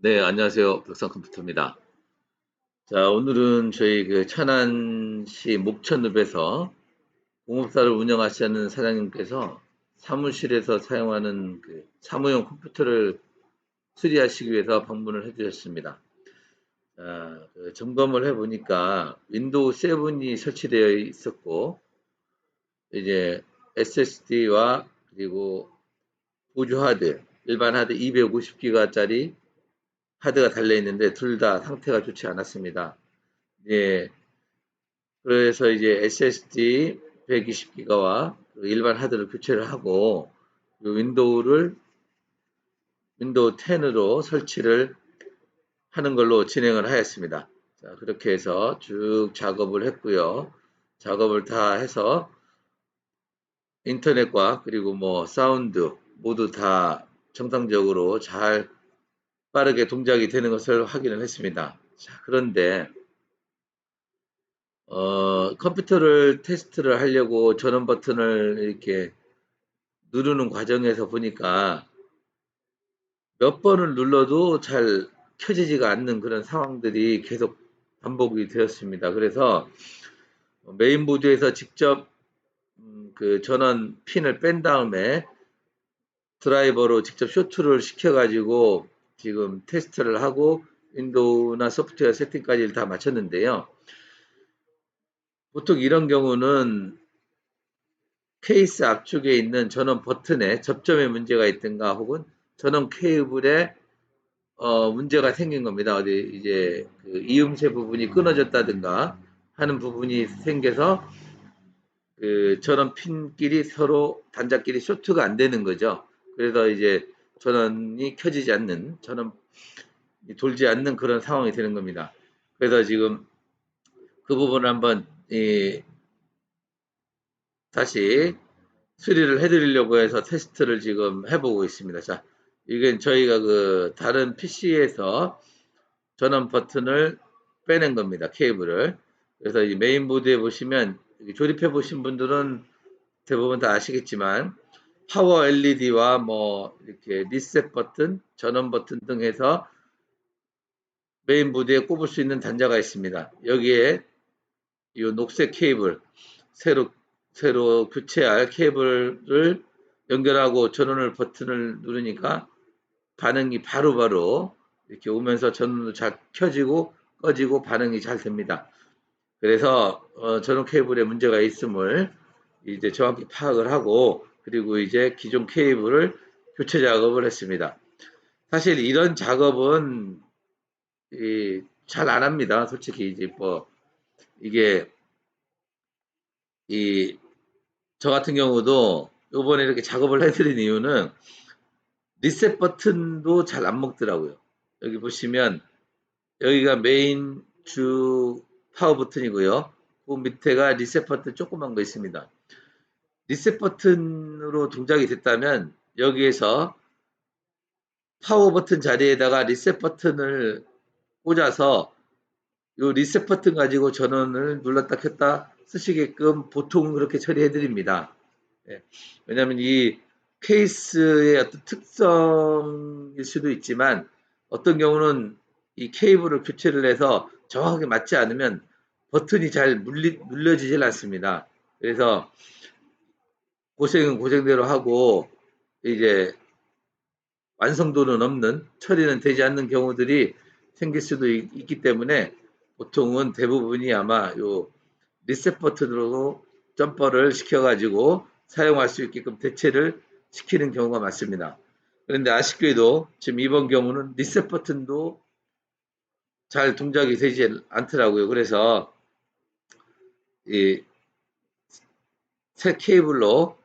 네, 안녕하세요. 벽상 컴퓨터입니다. 자, 오늘은 저희 천안시 목천읍에서 공업사를 운영하시는 사장님께서 사무실에서 사용하는 사무용 컴퓨터를 수리하시기 위해서 방문을 해주셨습니다. 자, 점검을 해보니까 윈도우 7이 설치되어 있었고, 이제 SSD와 그리고 보조 하드, 일반 하드 250기가짜리 하드가 달려 있는데 둘 다 상태가 좋지 않았습니다. 예, 그래서 이제 SSD 120기가와 일반 하드를 교체를 하고 윈도우 10으로 설치를 하는 걸로 진행을 하였습니다. 자, 그렇게 해서 쭉 작업을 했고요. 작업을 다 해서 인터넷과 그리고 뭐 사운드 모두 다 정상적으로 잘 빠르게 동작이 되는 것을 확인을 했습니다. 자, 그런데 컴퓨터를 테스트를 하려고 전원 버튼을 이렇게 누르는 과정에서 보니까 몇 번을 눌러도 잘 켜지지가 않는 그런 상황들이 계속 반복이 되었습니다. 그래서 메인보드에서 직접 그 전원 핀을 뺀 다음에 드라이버로 직접 쇼트를 시켜가지고 지금 테스트를 하고 윈도우나 소프트웨어 세팅까지 다 마쳤는데요. 보통 이런 경우는 케이스 앞쪽에 있는 전원 버튼에 접점에 문제가 있든가 혹은 전원 케이블에 문제가 생긴 겁니다. 어디 이제 그 이음새 부분이 끊어졌다든가 하는 부분이 생겨서 그 전원 핀끼리 서로 단자끼리 쇼트가 안 되는 거죠. 그래서 이제 전원이 켜지지 않는, 전원이 돌지 않는 그런 상황이 되는 겁니다. 그래서 지금 그 부분을 한번 다시 수리를 해드리려고 해서 테스트를 지금 해보고 있습니다. 자, 이게 저희가 그 다른 PC에서 전원 버튼을 빼낸 겁니다. 케이블을. 그래서 이 메인보드에 보시면 조립해 보신 분들은 대부분 다 아시겠지만 파워 LED와 뭐 이렇게 리셋 버튼, 전원 버튼 등 해서 메인보드에 꼽을 수 있는 단자가 있습니다. 여기에 이 녹색 케이블, 새로 교체할 케이블을 연결하고 전원을 버튼을 누르니까 반응이 바로바로 이렇게 오면서 전원도 잘 켜지고 꺼지고 반응이 잘 됩니다. 그래서 전원 케이블에 문제가 있음을 이제 정확히 파악을 하고 그리고 이제 기존 케이블을 교체 작업을 했습니다. 사실 이런 작업은 잘 안 합니다. 솔직히 이제 뭐 이게 이 저 같은 경우도 요번에 이렇게 작업을 해드린 이유는 리셋 버튼도 잘 안 먹더라고요. 여기 보시면 여기가 메인 주 파워 버튼이고요. 그 밑에가 리셋 버튼 조그만 거 있습니다. 리셋 버튼으로 동작이 됐다면 여기에서 파워 버튼 자리에다가 리셋 버튼을 꽂아서 이 리셋 버튼 가지고 전원을 눌렀다 켰다 쓰시게끔 보통 그렇게 처리해 드립니다. 예. 왜냐하면 이 케이스의 어떤 특성일 수도 있지만 어떤 경우는 이 케이블을 교체를 해서 정확하게 맞지 않으면 버튼이 잘 눌려지질 않습니다. 그래서 고생은 고생대로 하고 이제 완성도는 없는 처리는 되지 않는 경우들이 생길 수도 있기 때문에 보통은 대부분이 아마 요 리셋 버튼으로 점퍼를 시켜가지고 사용할 수 있게끔 대체를 시키는 경우가 많습니다. 그런데 아쉽게도 지금 이번 경우는 리셋 버튼도 잘 동작이 되지 않더라고요. 그래서 이 새 케이블로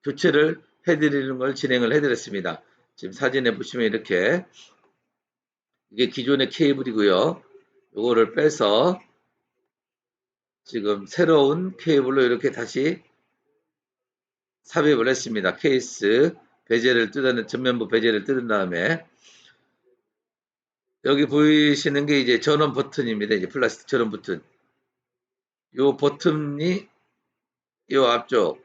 교체를 해드리는 걸 진행을 해드렸습니다. 지금 사진에 보시면 이렇게 이게 기존의 케이블이고요. 요거를 빼서 지금 새로운 케이블로 이렇게 다시 삽입을 했습니다. 케이스 베젤을 뜯어낸 전면부 베젤을 뜯은 다음에 여기 보이시는 게 이제 전원 버튼입니다. 이제 플라스틱 전원 버튼. 요 버튼이 요 앞쪽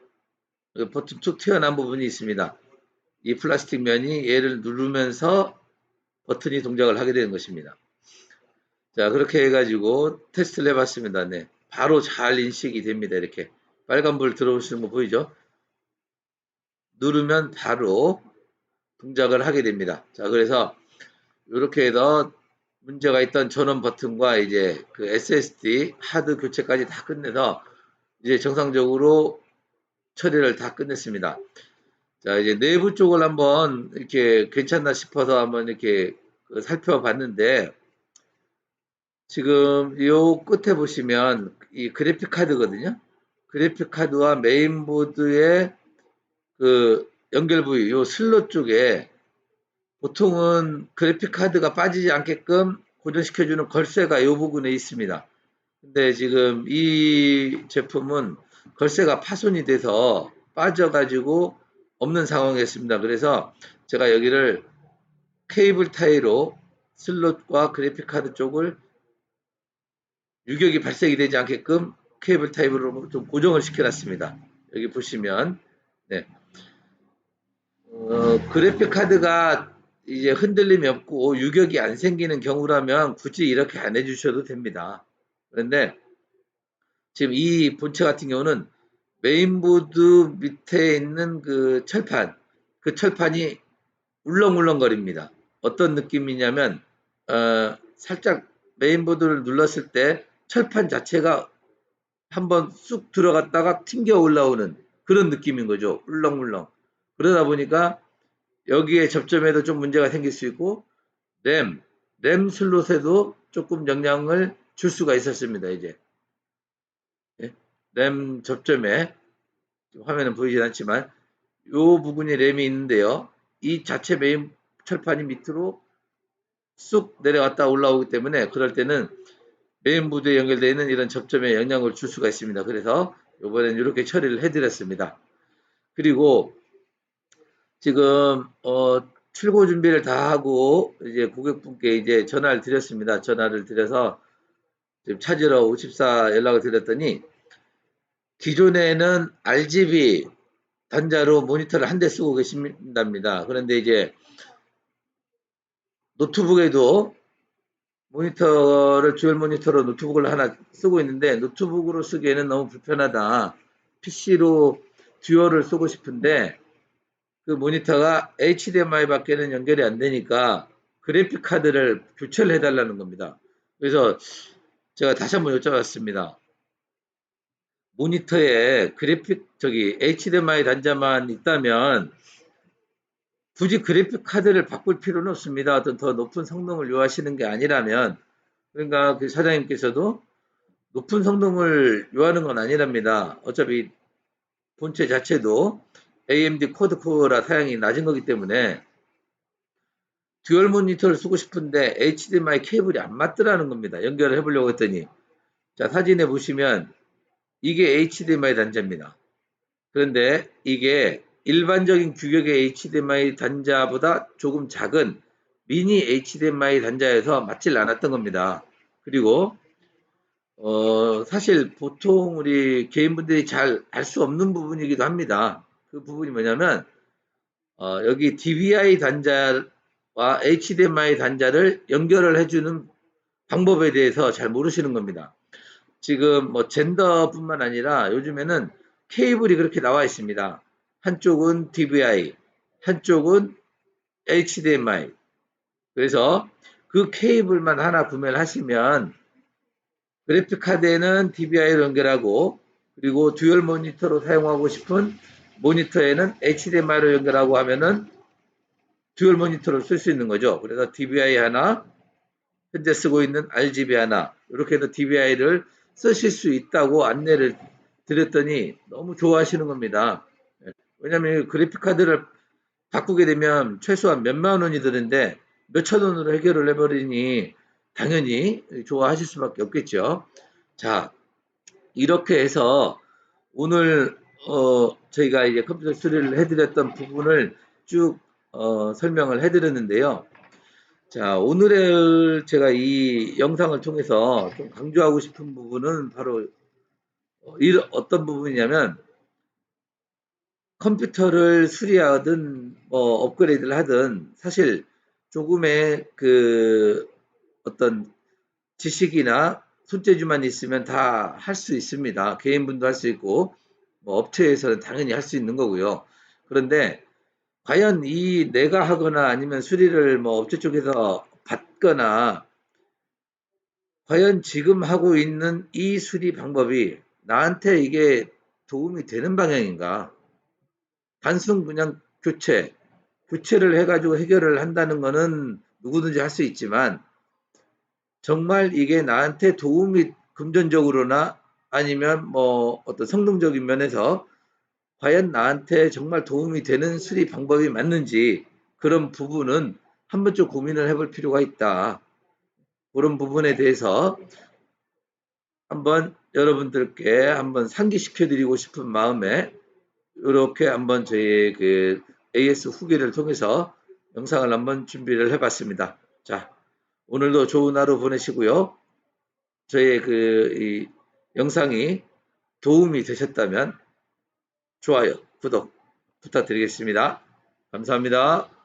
요 버튼 툭 튀어나온 부분이 있습니다. 이 플라스틱 면이 얘를 누르면서 버튼이 동작을 하게 되는 것입니다. 자, 그렇게 해가지고 테스트를 해봤습니다. 네. 바로 잘 인식이 됩니다. 이렇게. 빨간불 들어오시는 거 보이죠? 누르면 바로 동작을 하게 됩니다. 자, 그래서 이렇게 해서 문제가 있던 전원 버튼과 이제 그 SSD 하드 교체까지 다 끝내서 이제 정상적으로 처리를 다 끝냈습니다. 자, 이제 내부 쪽을 한번 이렇게 괜찮나 싶어서 한번 이렇게 살펴봤는데, 지금 요 끝에 보시면 이 그래픽 카드거든요. 그래픽 카드와 메인보드의 그 연결 부위, 요 슬롯 쪽에 보통은 그래픽 카드가 빠지지 않게끔 고정시켜주는 걸쇠가 이 부분에 있습니다. 근데 지금 이 제품은 걸쇠가 파손이 돼서 빠져가지고 없는 상황이었습니다. 그래서 제가 여기를 케이블 타이로 슬롯과 그래픽 카드 쪽을 유격이 발생이 되지 않게끔 케이블 타입으로 좀 고정을 시켜놨습니다. 여기 보시면 네. 그래픽 카드가 이제 흔들림이 없고 유격이 안 생기는 경우라면 굳이 이렇게 안 해주셔도 됩니다. 그런데 지금 이 본체 같은 경우는 메인보드 밑에 있는 그 철판, 그 철판이 울렁울렁거립니다. 어떤 느낌이냐면 살짝 메인보드를 눌렀을 때 철판 자체가 한번 쑥 들어갔다가 튕겨 올라오는 그런 느낌인 거죠. 울렁울렁. 그러다 보니까 여기에 접점에도 좀 문제가 생길 수 있고 램 슬롯에도 조금 영향을 줄 수가 있었습니다. 이제 예? 램 접점에 화면은 보이진 않지만 이 부분이 램이 있는데요. 이 자체 메인 철판이 밑으로 쑥 내려갔다 올라오기 때문에 그럴 때는 메인보드에 연결되어 있는 이런 접점에 영향을 줄 수가 있습니다. 그래서 이번엔 이렇게 처리를 해드렸습니다. 그리고 지금 출고 준비를 다 하고 이제 고객분께 이제 전화를 드렸습니다. 전화를 드려서 지금 찾으러 54 연락을 드렸더니 기존에는 RGB 단자로 모니터를 한 대 쓰고 계신답니다. 그런데 이제 노트북에도 모니터를 듀얼 모니터로 노트북을 하나 쓰고 있는데 노트북으로 쓰기에는 너무 불편하다. PC로 듀얼을 쓰고 싶은데 그 모니터가 HDMI 밖에는 연결이 안 되니까 그래픽 카드를 교체를 해달라는 겁니다. 그래서 제가 다시 한번 여쭤봤습니다. 모니터에 그래픽 HDMI 단자만 있다면 굳이 그래픽 카드를 바꿀 필요는 없습니다. 어떤 더 높은 성능을 요하시는 게 아니라면 그러니까 그 사장님께서도 높은 성능을 요하는 건 아니랍니다. 어차피 본체 자체도 AMD 쿼드코어라 사양이 낮은 거기 때문에 듀얼 모니터를 쓰고 싶은데 HDMI 케이블이 안 맞더라는 겁니다. 연결을 해보려고 했더니 자 사진에 보시면 이게 HDMI 단자입니다. 그런데 이게 일반적인 규격의 HDMI 단자보다 조금 작은 미니 HDMI 단자여서 맞질 않았던 겁니다. 그리고 사실 보통 우리 개인분들이 잘 알 수 없는 부분이기도 합니다. 그 부분이 뭐냐면 여기 DVI 단자와 HDMI 단자를 연결을 해주는 방법에 대해서 잘 모르시는 겁니다. 지금 뭐 젠더뿐만 아니라 요즘에는 케이블이 그렇게 나와 있습니다. 한쪽은 DVI, 한쪽은 HDMI. 그래서 그 케이블만 하나 구매를 하시면 그래픽 카드에는 DVI로 연결하고 그리고 듀얼 모니터로 사용하고 싶은 모니터에는 HDMI로 연결하고 하면은 듀얼 모니터를 쓸 수 있는 거죠. 그래서 DVI 하나, 현재 쓰고 있는 RGB 하나 이렇게 해서 DVI를 쓰실 수 있다고 안내를 드렸더니 너무 좋아하시는 겁니다. 왜냐하면 그래픽 카드를 바꾸게 되면 최소한 몇만 원이 드는데 몇천 원으로 해결을 해버리니 당연히 좋아하실 수밖에 없겠죠. 자, 이렇게 해서 오늘 저희가 이제 컴퓨터 수리를 해드렸던 부분을 쭉 설명을 해드렸는데요. 자, 오늘의 제가 이 영상을 통해서 좀 강조하고 싶은 부분은 바로 어떤 부분이냐면 컴퓨터를 수리하든 뭐 업그레이드를 하든 사실 조금의 그 어떤 지식이나 손재주만 있으면 다 할 수 있습니다. 개인분도 할 수 있고 뭐 업체에서는 당연히 할 수 있는 거고요. 그런데 과연 이 내가 하거나 아니면 수리를 뭐 업체 쪽에서 받거나 과연 지금 하고 있는 이 수리 방법이 나한테 이게 도움이 되는 방향인가? 단순 그냥 교체를 해가지고 해결을 한다는 거는 누구든지 할 수 있지만 정말 이게 나한테 도움이 금전적으로나 아니면 뭐 어떤 성능적인 면에서 과연 나한테 정말 도움이 되는 수리 방법이 맞는지 그런 부분은 한 번쯤 고민을 해볼 필요가 있다. 그런 부분에 대해서 한번 여러분들께 한번 상기시켜 드리고 싶은 마음에 이렇게 한번 저희 그 AS 후기를 통해서 영상을 한번 준비를 해봤습니다. 자, 오늘도 좋은 하루 보내시고요. 저의 이 영상이 도움이 되셨다면 좋아요, 구독 부탁드리겠습니다. 감사합니다.